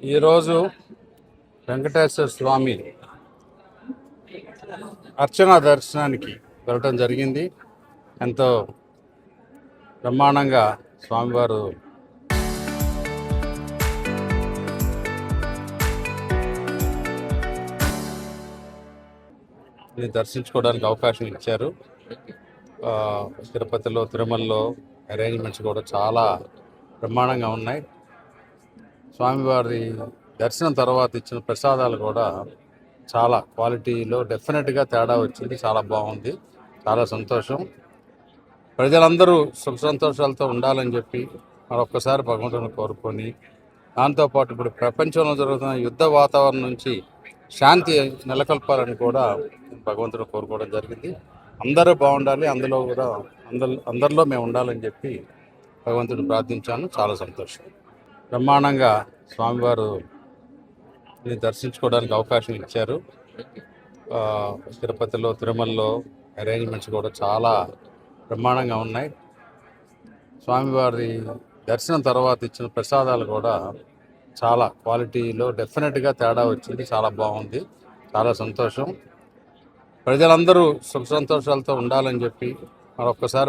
ఈరోజు వెంకటేశ్వర స్వామి అర్చన దర్శనానికి వెళ్ళటం జరిగింది. ఎంతో బ్రహ్మాండంగా స్వామివారు దర్శించుకోవడానికి అవకాశం ఇచ్చారు. తిరుపతిలో, తిరుమలలో అరేంజ్మెంట్స్ కూడా చాలా బ్రహ్మాండంగా ఉన్నాయి. స్వామివారి దర్శనం తర్వాత ఇచ్చిన ప్రసాదాలు కూడా చాలా క్వాలిటీలో డెఫినెట్గా తేడా వచ్చింది. చాలా బాగుంది, చాలా సంతోషం. ప్రజలందరూ సుఖ సంతోషాలతో ఉండాలని చెప్పి మరొక్కసారి భగవంతుని కోరుకొని, దాంతోపాటు ఇప్పుడు ప్రపంచంలో జరుగుతున్న యుద్ధ వాతావరణం నుంచి శాంతి నెలకొల్పాలని కూడా భగవంతుని కోరుకోవడం జరిగింది. అందరూ బాగుండాలి, అందరిలో మేము ఉండాలని చెప్పి భగవంతుని ప్రార్థించాను. చాలా సంతోషం. బ్రహ్మాండంగా స్వామివారు దర్శించుకోవడానికి అవకాశం ఇచ్చారు. తిరుపతిలో, తిరుమలలో అరేంజ్మెంట్స్ కూడా చాలా బ్రహ్మాండంగా ఉన్నాయి. స్వామివారి దర్శనం తర్వాత ఇచ్చిన ప్రసాదాలు కూడా చాలా క్వాలిటీలో డెఫినెట్గా తేడా వచ్చింది. చాలా బాగుంది, చాలా సంతోషం. ప్రజలందరూ సుఖ సంతోషాలతో ఉండాలని చెప్పి మరొక్కసారి